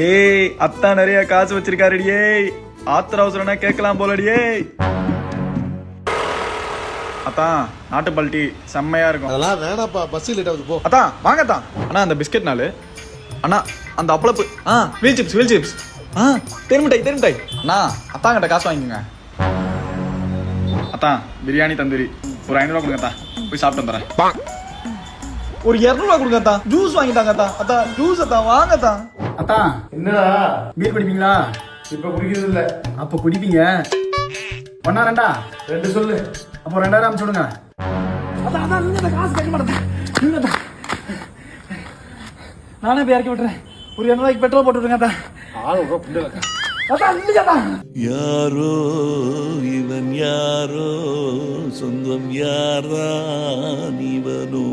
ஏய் அத்தா நிறைய காசு வச்சிருக்காருடியே, ஆத்திர அவசரம்னா கேட்கலாம் போலடியே. அத்தான் நாட்டு பல்ட்டி செம்மையா இருக்கும். அதெல்லாம் வேணாப்பா, பஸ் லேட் ஆகுது போ. அத்தான் வாங்கத்தான். அண்ணா அந்த பிஸ்கெட் நாலு. அண்ணா அந்த அப்பளப்பு. Wheel chips. தெருமிட்டாய். அண்ணா அத்தான் கிட்ட காசு வாங்கிக்கோங்க. அத்தான் பிரியாணி தந்தூரி ஒரு 500 ரூபா கொடுங்க அத்தா, போய் சாப்பிட்டு வந்துறேன். ஒரு 200 ரூபா கொடுங்க அத்தா, ஜூஸ் வாங்கிட்டாங்க அத்தா. அத்தா ஜூஸ் அத்தா வாங்கத்தா. அத்தா என்னடா பீர் குடிப்பீங்களா? இப்ப குடிக்கிறது இல்ல. அப்ப குடிப்பீங்க. 1 2 2 சொல்லு. அப்போ 2000 அனுப்பிச்சு விடுங்க. அதான் நீங்க காசு கேட்க மாட்டேன். நானே போய் இறக்கி விட்டுறேன். ஒரு 200 ரூபாய்க்கு பெட்ரோல் போட்டு விடுங்க. யாரோ இவன் யாரோ, சொந்தம் யாரா இவனோ.